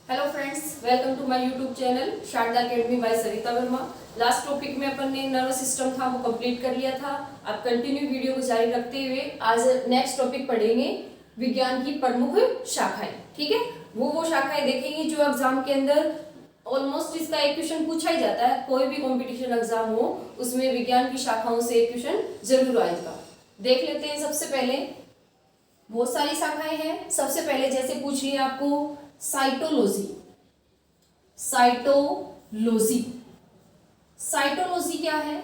Hello friends, welcome to my YouTube channel Sharda academy by Sarita Verma. Last topic में अपन ने nervous system था वो कंप्लीट कर लिया था। अब कंटिन्यू वीडियो को जारी रखते हुए आज नेक्स्ट टॉपिक पढ़ेंगे विज्ञान की प्रमुख शाखाएं। ठीक है, वो शाखाएं देखेंगे जो एग्जाम के अंदर ऑलमोस्ट इसका एक क्वेश्चन पूछा ही जाता है। कोई भी कॉम्पिटिशन एग्जाम हो उसमें विज्ञान की शाखाओं से एक क्वेश्चन जरूर आएगा। देख लेते हैं। सबसे पहले बहुत सारी शाखाएं हैं। सबसे पहले जैसे पूछ लिया आपको साइटोलॉजी। साइटोलॉजी साइटोलॉजी क्या है?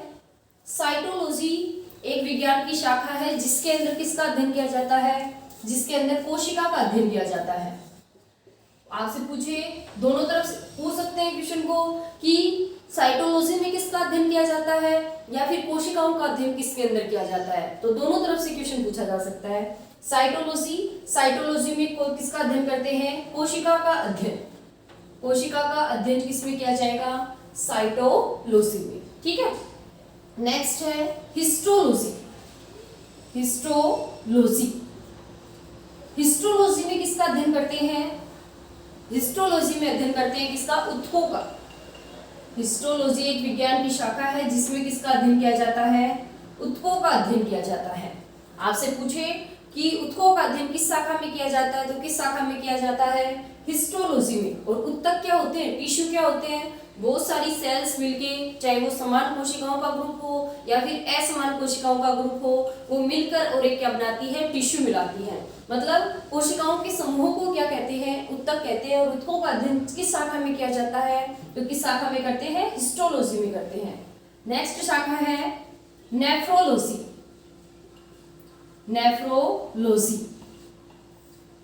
साइटोलॉजी एक विज्ञान की शाखा है जिसके अंदर किसका अध्ययन किया जाता है? जिसके अंदर कोशिका का अध्ययन किया जाता है। आपसे पूछे, दोनों तरफ से पूछ सकते हैं क्वेश्चन को कि साइटोलॉजी में किसका अध्ययन किया जाता है या फिर कोशिकाओं का अध्ययन किसके अंदर किया जाता है। तो दोनों तरफ से क्वेश्चन पूछा जा सकता है। साइटोलॉजी में किसका अध्ययन करते हैं? कोशिका का अध्ययन। कोशिका का अध्ययन किसमें किया जाएगा? साइटोलॉजी में। ठीक है। नेक्स्ट है हिस्टोलॉजी। हिस्टोलॉजी हिस्टोलॉजी में किसका अध्ययन करते हैं? हिस्टोलॉजी में अध्ययन करते हैं किसका? ऊतकों का। हिस्टोलॉजी एक विज्ञान की शाखा है जिसमें किसका अध्ययन किया जाता है? ऊतकों का अध्ययन किया जाता है। आपसे पूछे कि ऊतकों का अध्ययन किस शाखा में किया जाता है, तो किस शाखा में किया जाता है? हिस्टोलॉजी में। और ऊतक क्या होते हैं? टिश्यू क्या होते हैं? बहुत सारी सेल्स मिलके, चाहे वो समान कोशिकाओं का ग्रुप हो या फिर असमान कोशिकाओं का ग्रुप हो, वो मिलकर और एक क्या बनाती है? टिश्यू मिलाती है। मतलब कोशिकाओं के समूह को क्या कहते हैं? ऊतक कहते हैं। और ऊतकों का अध्ययन किस शाखा में किया जाता है? तो किस शाखा में करते हैं? हिस्टोलॉजी में करते हैं। नेक्स्ट शाखा है नेफ्रोलॉजी। नेफ्रोलॉजी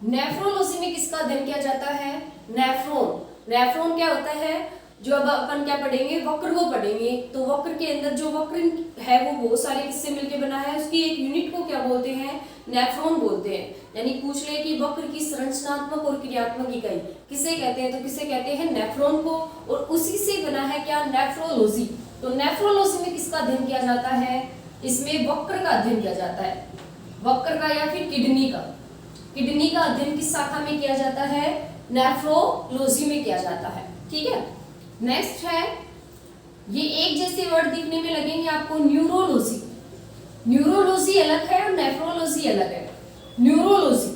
नेफ्रोलॉजी में किसका अध्ययन किया जाता है? नेफ्रॉन। नेफ्रॉन क्या होता है? जो अब अपन क्या पढ़ेंगे? वक्र को पढ़ेंगे। तो वक्र के अंदर जो वक्र है वो बहुत सारे किससे मिलकर बना है, उसकी एक यूनिट को क्या बोलते हैं? नेफ्रॉन बोलते हैं। यानी पूछ ले कि वक्र की संरचनात्मक और क्रियात्मक इकाई किसे कहते हैं, तो किसे कहते हैं? नेफ्रॉन को। और उसी से बना है क्या? नेफ्रोलॉजी। तो नेफ्रोलॉजी में किसका अध्ययन किया जाता है? इसमें वक्र का अध्ययन किया जाता है। वक्र का या फिर किडनी का। किडनी का अध्ययन किस शाखा में किया जाता है? नेफ्रोलॉजी में किया जाता है। ठीक है। नेक्स्ट है, ये एक जैसे वर्ड दिखने में लगेंगे आपको, न्यूरोलॉजी। न्यूरोलॉजी अलग है और नेफ्रोलॉजी अलग है। न्यूरोलॉजी,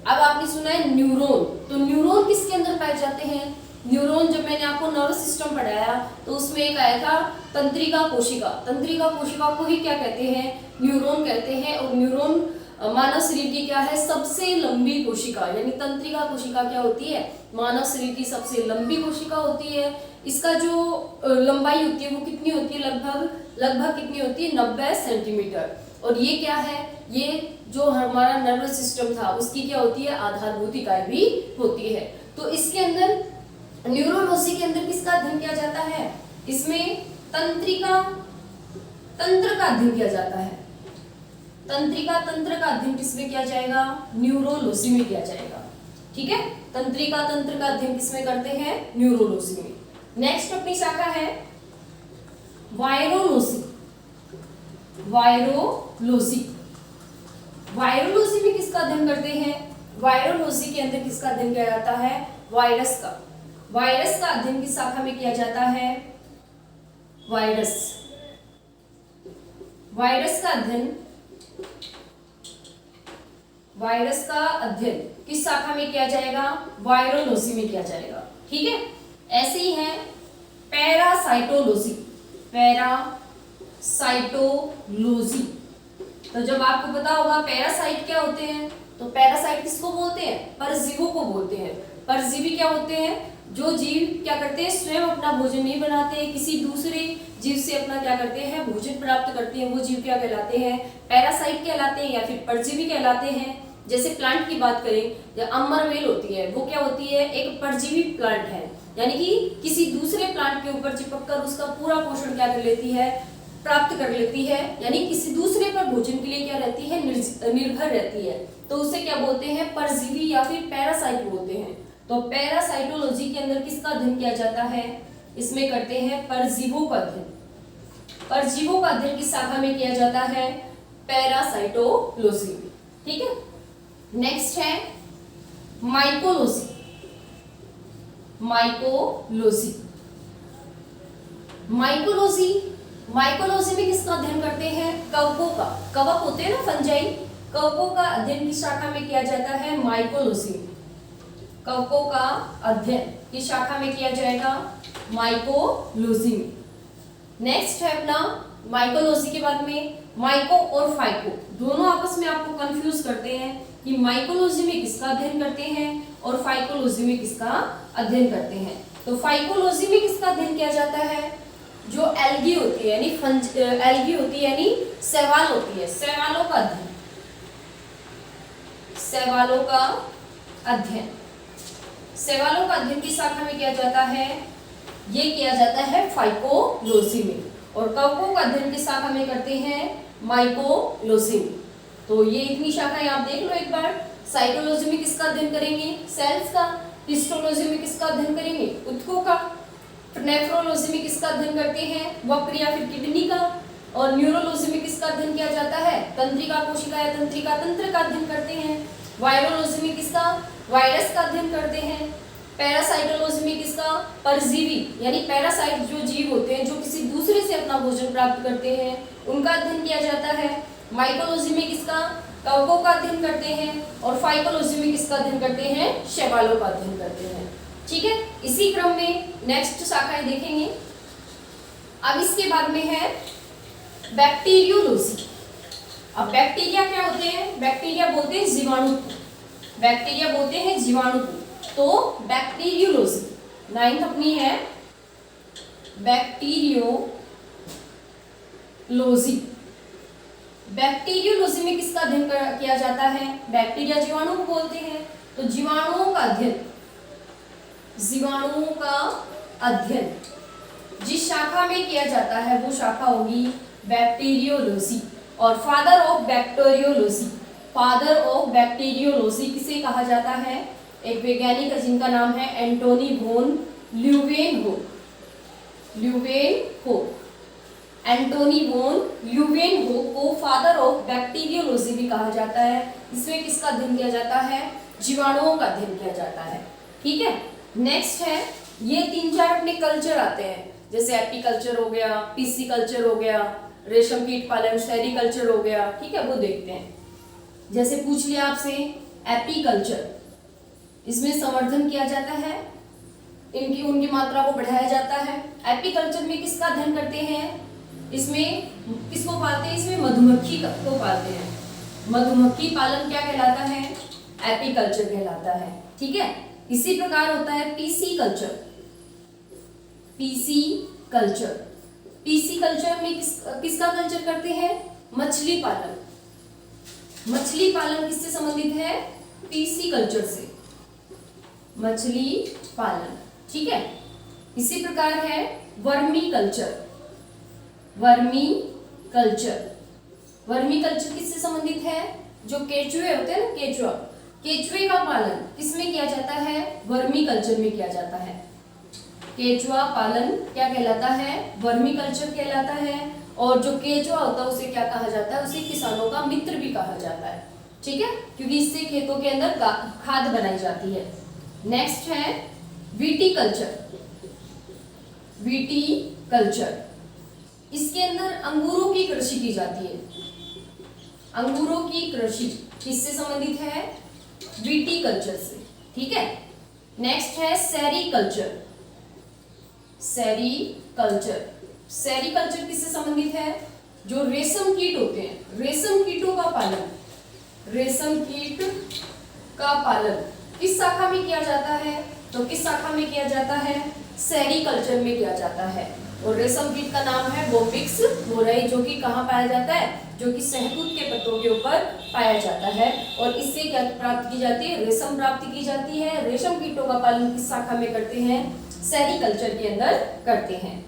अब आपने सुना है न्यूरॉन, तो न्यूरॉन किसके अंदर पाए जाते हैं? न्यूरॉन जब मैंने आपको नर्वस सिस्टम पढ़ाया तो उसमें एक आया था तंत्रिका कोशिका। तंत्रिका कोशिका को ही क्या कहते हैं? न्यूरॉन कहते हैं। और न्यूरॉन मानव शरीर की क्या है? सबसे लंबी कोशिका। यानी तंत्रिका कोशिका क्या होती है? मानव शरीर की सबसे लंबी कोशिका होती है। इसका जो लंबाई होती है वो कितनी होती है? लगभग कितनी होती है? 90 सेंटीमीटर। और ये क्या है? ये जो हमारा नर्वस सिस्टम था उसकी क्या होती है? आधारभूत इकाई भी होती है। तो इसके अंदर न्यूरोलॉजी के अंदर किसका अध्ययन किया जाता है? इसमें तंत्र का अध्ययन किया जाता है। तंत्र का अध्ययन किसमें किया जाएगा? न्यूरोलॉजी में किया जाएगा। ठीक है। तंत्रिका तंत्र का अध्ययन किसमें करते हैं? न्यूरोलॉजी में। नेक्स्ट अपनी शाखा है वायरोलॉजी। वायरोलॉजी वायरोलॉजी में किसका अध्ययन करते हैं? वायरोलॉजी के अंदर किसका अध्ययन किया जाता है? वायरस का। वायरस का अध्ययन किस शाखा में किया जाता है? वायरस। वायरस का अध्ययन किस शाखा में किया जाएगा? वायरोलॉजी में किया जाएगा। ठीक है। ऐसे ही है पैरासाइटोलॉजी। पैरासाइटोलॉजी, तो जब आपको पता होगा पैरासाइट क्या होते हैं, तो पैरासाइट किसको बोलते हैं? परजीवों को बोलते हैं। परजीवी क्या होते हैं? जो जीव क्या करते हैं? स्वयं अपना भोजन नहीं बनाते, किसी दूसरे जीव से अपना क्या करते हैं? भोजन प्राप्त करते हैं। वो जीव क्या कहलाते हैं? पैरासाइट कहलाते हैं या फिर परजीवी कहलाते हैं। जैसे प्लांट की बात करें, या अमर वेल होती है, वो क्या होती है? एक परजीवी प्लांट है। यानी कि किसी दूसरे प्लांट के ऊपर चिपक कर उसका पूरा पोषण क्या कर लेती है? प्राप्त कर लेती है। यानी किसी दूसरे पर भोजन के लिए क्या रहती है? निर्भर रहती है। तो उसे क्या बोलते हैं? परजीवी या फिर पैरासाइट बोलते हैं। तो पैरासाइटोलॉजी के अंदर किसका अध्ययन किया जाता है? इसमें करते हैं परजीवों का अध्ययन। परजीवों का अध्ययन किस शाखा में किया जाता है? पैरासाइटोलॉजी में। ठीक है। नेक्स्ट है माइकोलॉजी। माइकोलॉजी। माइकोलॉजी माइकोलॉजी में किसका अध्ययन करते हैं? कवकों का। कवक होते हैं ना, फंजाई, कवकों का अध्ययन की शाखा में किया जाता है माइकोलॉजी। कवकों का अध्ययन की शाखा में किया जाएगा माइकोलॉजी में। नेक्स्ट है अपना माइकोलॉजी के बाद में माइको और फाइको, दोनों आपस में आपको कंफ्यूज करते हैं कि माइकोलॉजी में किसका अध्ययन करते हैं और फाइकोलॉजी में किसका अध्ययन करते हैं। तो फाइकोलॉजी में किसका अध्ययन किया जाता है? जो एल्गी होती है यानी एल्गी होती है यानी शैवाल होती है, शैवालों का अध्ययन, शैवालों का अध्ययन, शैवालों का अध्ययन की शाखा में किया जाता है, ये किया जाता है फाइकोलॉजी में। और कवकों का अध्ययन की शाखा में करते हैं माइकोलॉजी में। तो ये इतनी शाखाएं आप देख लो एक बार। साइटोलॉजी में किसका अध्ययन करेंगे? सेल्स का। हिस्टोलॉजी में किसका अध्ययन करेंगे? ऊतकों का। नेफ्रोलॉजी में किसका अध्ययन करते हैं? वक्र या फिर किडनी का। और न्यूरोलॉजी में किसका अध्ययन किया जाता है? तंत्रिका कोशिका या तंत्रिका तंत्र का अध्ययन करते हैं। वायरोलॉजी में किसका? वायरस का अध्ययन करते हैं। पैरासाइटोलॉजी में किसका? परजीवी यानी पैरासाइट जो जीव होते हैं जो किसी दूसरे से अपना भोजन प्राप्त करते हैं, उनका अध्ययन किया जाता है। माइकोलॉजी में किसका? कवकों का अध्ययन करते हैं। और फाइकोलॉजी में किसका अध्ययन करते हैं? शैवालों का अध्ययन करते हैं। ठीक है, इसी क्रम में नेक्स्ट शाखाएं देखेंगे। अब इसके बाद में है बैक्टीरियोलॉजी। अब बैक्टीरिया क्या होते हैं? बैक्टीरिया बोलते हैं जीवाणु को, बैक्टीरिया बोलते हैं जीवाणु को। तो बैक्टीरियोलॉजी 9th अपनी है बैक्टीरियोलॉजी। बैक्टीरियोलॉजी में किसका अध्ययन किया जाता है? बैक्टीरिया जीवाणु को बोलते हैं। तो जीवाणुओं का अध्ययन, जीवाणुओं का अध्ययन जिस शाखा में किया जाता है वो शाखा होगी बैक्टीरियोलॉजी। और father of bacteriology, father of bacteriology किसे कहा जाता है? एक वैज्ञानिक है जिनका नाम है एंटोनी वॉन ल्यूवेनहोक। एंटोनी वॉन ल्यूवेनहोक को फादर ऑफ बैक्टीरियोलॉजी भी कहा जाता है। इसमें किसका अध्ययन किया जाता है? जीवाणुओं का अध्ययन किया जाता है। ठीक है, नेक्स्ट है, ये 3-4 अपने कल्चर आते हैं, जैसे एपीकल्चर हो गया, पीसी कल्चर हो गया, रेशम कीट पालन सेरीकल्चर हो गया। ठीक है, वो देखते हैं। जैसे पूछ लिया आपसे एपीकल्चर, इसमें संवर्धन किया जाता है, उनकी मात्रा को बढ़ाया जाता है। एपीकल्चर में किसका अध्ययन करते हैं? इसमें किसको पालते हैं? इसमें मधुमक्खी को पालते हैं। मधुमक्खी पालन क्या कहलाता है? एपीकल्चर कहलाता है। ठीक है, इसी प्रकार होता है पीसी कल्चर। पीसी कल्चर में किसका कल्चर करते हैं? मछली पालन। मछली पालन किससे संबंधित है? पीसी कल्चर से, मछली पालन। ठीक है, इसी प्रकार है वर्मी कल्चर। वर्मी कल्चर किससे संबंधित है? जो केचुए होते हैं ना, केचुए का पालन किसमें किया जाता है? वर्मी कल्चर में किया जाता है। केचुआ पालन क्या कहलाता है? वर्मी कल्चर कहलाता है। और जो केचुआ होता है उसे क्या कहा जाता है? उसे किसानों का मित्र भी कहा जाता है। ठीक है, क्योंकि इससे खेतों के अंदर खाद बनाई जाती है। नेक्स्ट है विटीकल्चर। इसके अंदर अंगूरों की कृषि की जाती है। अंगूरों की कृषि किससे संबंधित है? विटीकल्चर से। ठीक है, नेक्स्ट है सेरीकल्चर किससे संबंधित है? जो रेशम कीट होते हैं, रेशम कीटों का पालन, रेशम कीट का पालन किस शाखा में किया जाता है? तो किस शाखा में किया जाता है? सेरीकल्चर में किया जाता है। और रेशम कीट का नाम है बोम्बिक्स मोरई, जो कि कहाँ पाया जाता है? जो कि शहतूत के पत्तों के ऊपर पाया जाता है। और इससे क्या प्राप्त की जाती है? रेशम प्राप्ति की जाती है। रेशम कीटों का पालन किस शाखा में करते हैं? सेरीकल्चर के अंदर करते हैं।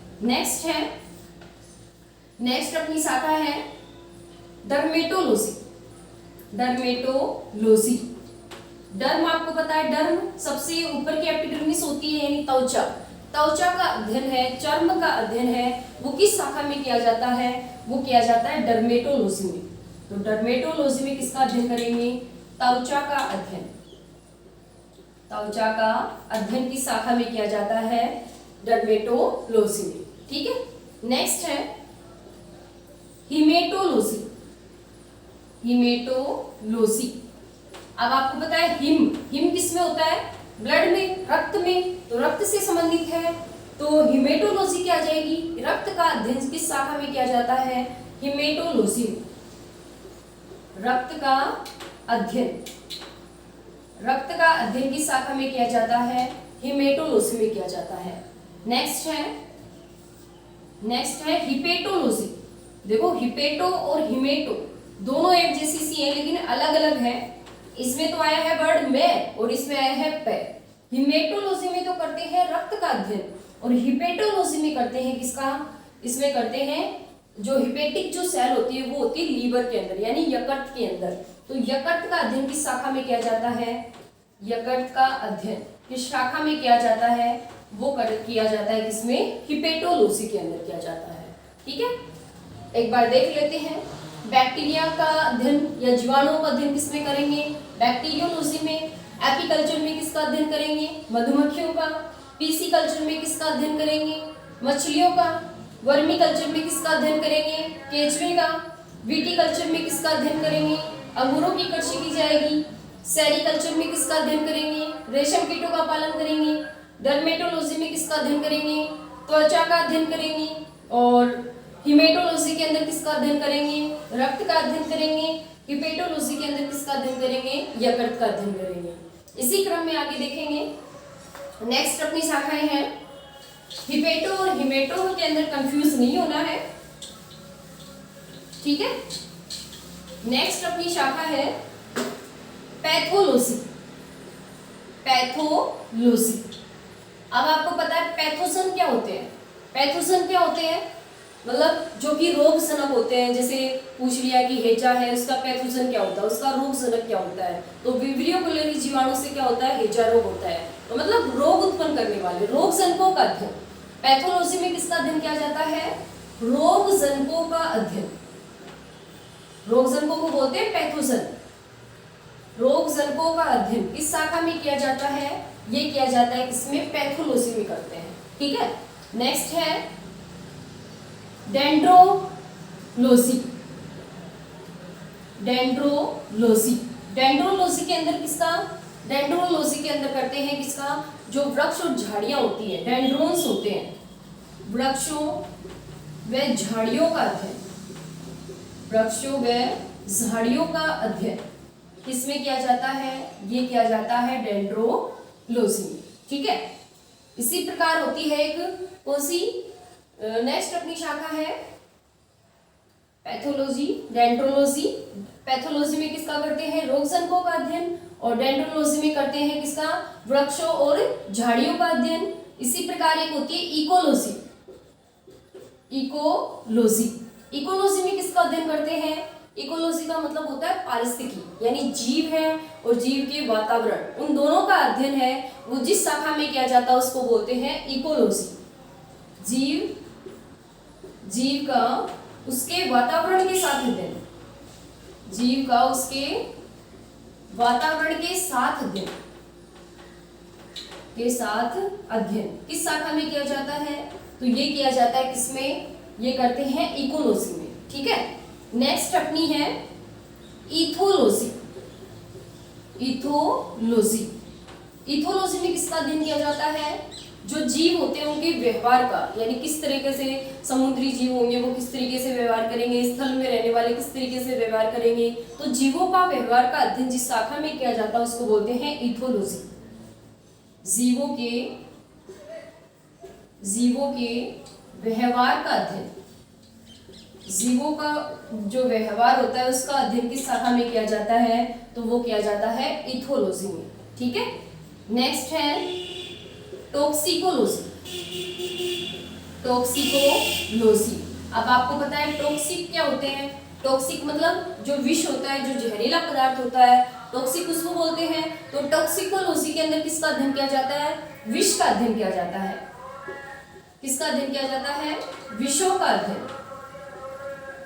नेक्स्ट अपनी शाखा है डर्मेटोलॉजी। डर्म आपको पता है, डर्म सबसे ऊपर की एपिडर्मिस होती है यानी त्वचा का अध्ययन है, चर्म का अध्ययन है। वो किस शाखा में किया जाता है? वो किया जाता है डर्मेटोलॉजी में। तो डर्मेटोलॉजी में किसका अध्ययन करेंगे? त्वचा का अध्ययन। त्वचा का अध्ययन की शाखा में किया जाता है डर्मेटोलॉजी में। ठीक है, नेक्स्ट है हीमेटोलॉजी। हीमेटोलॉजी, अब आपको पता है हिम किस में होता है? ब्लड में, रक्त में, तो रक्त से संबंधित है, तो हीमेटोलॉजी क्या आ जाएगी? रक्त का अध्ययन किस शाखा में किया जाता है? हीमेटोलॉजी। रक्त का अध्ययन, रक्त का अध्ययन की शाखा में किया जाता है हीमेटोलॉजी में किया जाता है। नेक्स्ट है हिपेटोलॉजी। देखो हिपेटो और हिमेटो दोनों एक जैसी सी है लेकिन अलग अलग है। इसमें तो आया है वर्ड में और इसमें आया है पे। हिमेटोलॉजी में तो करते हैं रक्त का अध्ययन और हिपेटोलॉजी में करते हैं किसका? इसमें करते हैं जो हिपेटिक जो सेल होती है वो होती है लीवर के अंदर यानी यकृत के अंदर। तो यकृत का अध्ययन किस शाखा में किया जाता है? यकृत का अध्ययन किस शाखा में किया जाता है? वो किया जाता है किसमें? हिपेटोलॉजी के अंदर किया जाता है। ठीक है, एक बार देख लेते हैं। बैक्टीरिया का अध्ययन या जीवाणुओं का अध्ययन किसमें करेंगे? बैक्टीरियोलॉजी में। एपीकल्चर में किसका अध्ययन करेंगे? मधुमक्खियों का। पीसी कल्चर में किसका अध्ययन करेंगे? मछलियों का। वर्मी कल्चर में किसका अध्ययन करेंगे? केचुए का। विटीकल्चर में किसका अध्ययन करेंगे? अंगूरों की कृषि की जाएगी। सेरीकल्चर में किसका अध्ययन करेंगे? रेशम कीटों का पालन करेंगे। डर्मेटोलॉजी में किसका अध्ययन करेंगे? त्वचा का अध्ययन करेंगे। और हिमेटोलॉजी के अंदर किसका अध्ययन करेंगे? रक्त का अध्ययन करेंगे। हिपेटोलॉजी के अंदर किसका अध्ययन करेंगे? यकृत का अध्ययन करेंगे। इसी क्रम में आगे देखेंगे। नेक्स्ट अपनी शाखाएं हैं हिपेटो और हिमेटो के अंदर कंफ्यूज नहीं होना है। ठीक है, नेक्स्ट अपनी शाखा है पैथोलॉजी। पैथोलॉजी, अब आपको पता है पैथोजन क्या होते हैं? पैथोजन क्या होते हैं? मतलब जो कि रोग जनक होते हैं। जैसे पूछ लिया कि हेजा है, उसका पैथोजन क्या होता है, उसका रोग जनक क्या होता है? तो विब्रियो कोलेरी जीवाणु से क्या होता है? हेजा रोग होता है। तो मतलब रोग उत्पन्न करने वाले रोग जनकों का अध्ययन। पैथोलॉजी में किसका अध्ययन किया जाता है? रोग जनकों का अध्ययन। रोग जनकों को बोलते हैं पैथोजन। रोग जनकों का अध्ययन किस शाखा में किया जाता है? ये किया जाता है किसमें? पैथोलॉजी में करते हैं। ठीक है, नेक्स्ट है डेंड्रोलॉजी। डेंड्रोलॉजी, डेंड्रोलॉजी के अंदर किसका? डेंड्रोलॉजी के अंदर करते हैं किसका? जो वृक्ष और झाड़ियां होती है, डेंड्रोन्स होते हैं, वृक्षों व झाड़ियों का अध्ययन। वृक्षों व झाड़ियों का अध्ययन किसमें किया जाता है? ये किया जाता है डेंड्रोलॉजी में। ठीक है, इसी प्रकार होती है एक कौन सी? नेक्स्ट अपनी शाखा है पैथोलॉजी, डेंड्रोलॉजी। पैथोलॉजी में किसका करते हैं? रोग जनकों का अध्ययन और डेंड्रोलॉजी में करते हैं किसका? वृक्षों और झाड़ियों का अध्ययन। इसी प्रकार एक होती है इकोलॉजी। इकोलॉजी, इकोलॉजी में किसका अध्ययन करते हैं? इकोलॉजी का मतलब होता है पारिस्थितिकी यानी जीव है और जीव के वातावरण, उन दोनों का अध्ययन है। वो जिस शाखा में किया जाता है उसको बोलते हैं इकोलॉजी। जीव का उसके वातावरण के साथ अध्ययन, जीव का उसके वातावरण के साथ अध्ययन किस शाखा में किया जाता है? तो ये किया जाता है किसमें? ये करते हैं इकोलॉजी में। ठीक है, नेक्स्ट अपनी है इथोलॉजी। इथोलॉजी, इथोलॉजी में किसका अध्ययन किया जाता है? जो जीव होते हैं उनके व्यवहार का, यानी किस तरीके से समुद्री जीव होंगे वो किस तरीके से व्यवहार करेंगे, स्थल में रहने वाले किस तरीके से व्यवहार करेंगे। तो जीवों का व्यवहार का अध्ययन जिस शाखा में किया जाता है उसको बोलते हैं इथोलॉजी। जीवों के व्यवहार का अध्ययन, जीवों का जो व्यवहार होता है उसका अध्ययन किस शाखा में किया जाता है? तो वो किया जाता है इथोलॉजी में। ठीक है, नेक्स्ट है टॉक्सिकोलॉजी। टॉक्सिकोलॉजी, अब आपको पता है टॉक्सिक क्या होते हैं? टॉक्सिक मतलब जो विष होता है, जो जहरीला पदार्थ होता है, टॉक्सिक उसको बोलते हैं। तो टॉक्सिकोलॉजी के अंदर किसका अध्ययन किया जाता है? विष का अध्ययन किया जाता है। किसका अध्ययन किया जाता है? विषों का अध्ययन।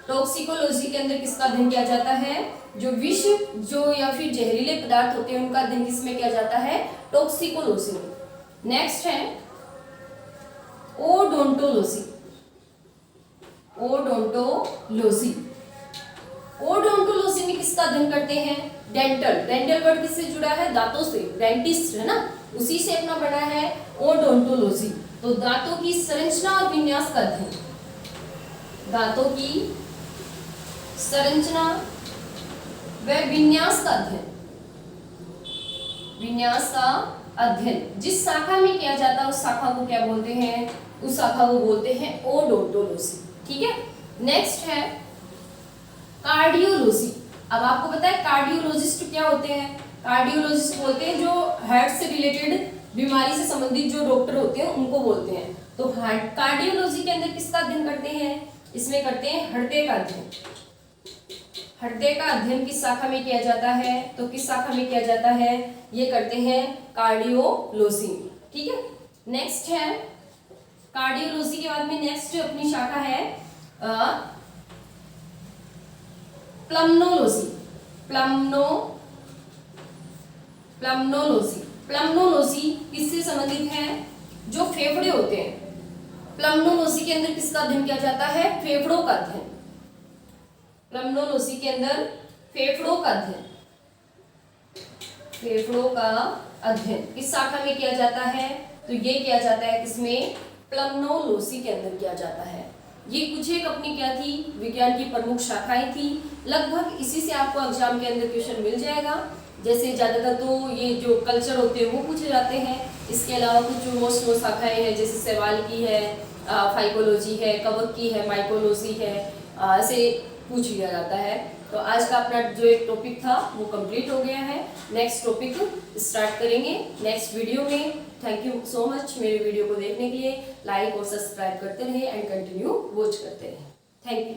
टॉक्सिकोलॉजी के अंदर किसका अध्ययन किया जाता है, जो विष जो या फिर जहरीले पदार्थ होते हैं उनका अध्ययन किसमें किया जाता है, टॉक्सिकोलॉजी में। नेक्स्ट है ओडोंटोलॉजी। ओडोंटोलॉजी, ओडोंटोलॉजी में किसका अध्ययन करते हैं, डेंटल। डेंटल वर्ड किससे जुड़ा है, दांतों से, डेंटिस्ट है ना, उसी से अपना बना है ओडोंटोलॉजी। तो दांतों की संरचना और विन्यास का अध्ययन, दांतों की संरचना व विन्यास का अध्ययन, विन्यास का अध्ययन जिस शाखा में किया जाता है उस शाखा को क्या बोलते हैं, उस शाखा को बोलते हैं ओडोंटोलॉजी। ठीक है। नेक्स्ट है कार्डियोलॉजी। अब आपको पता है कार्डियोलॉजिस्ट क्या होते हैं, कार्डियोलॉजिस्ट बोलते हैं जो हार्ट से रिलेटेड बीमारी से संबंधित जो डॉक्टर होते हैं उनको बोलते हैं। तो कार्डियोलॉजी के अंदर किसका अध्ययन करते हैं, इसमें करते हैं हृदय का अध्ययन। हृदय का अध्ययन किस शाखा में किया जाता है, तो किस शाखा में किया जाता है, ये करते हैं कार्डियोलॉजी। ठीक है। नेक्स्ट है कार्डियोलॉजी के बाद में नेक्स्ट अपनी शाखा है प्लम्नोलॉजी। प्लम्नोलॉजी, प्लम्नोलॉजी किससे संबंधित है, जो फेफड़े होते हैं। प्लम्नोलॉजी के अंदर किसका अध्ययन किया जाता है, फेफड़ों का अध्ययन। प्लम्नोलॉजी के अंदर फेफड़ों का अध्ययन, फेफड़ों का अध्ययन किस शाखा में किया जाता है, तो ये किया जाता है किसमें, प्लम्नोलॉजी के अंदर किया जाता है। ये कुछ एक अपनी क्या थी, विज्ञान की प्रमुख शाखाएं थी। लगभग इसी से आपको एग्जाम के अंदर क्वेश्चन मिल जाएगा। जैसे ज्यादातर तो ये जो कल्चर होते हैं वो पूछे जाते हैं, इसके अलावा कुछ जो मोस्ट शाखाएं हैं जैसे सवाल की है, फाइकोलॉजी है, कवक की है, माइकोलॉजी है, ऐसे पूछ लिया जाता है। तो आज का अपना जो एक टॉपिक था वो कंप्लीट हो गया है। नेक्स्ट टॉपिक स्टार्ट करेंगे नेक्स्ट वीडियो में। थैंक यू सो मच मेरे वीडियो को देखने के लिए। लाइक और सब्सक्राइब करते रहिए एंड कंटिन्यू वॉच करते रहिए। Thank you.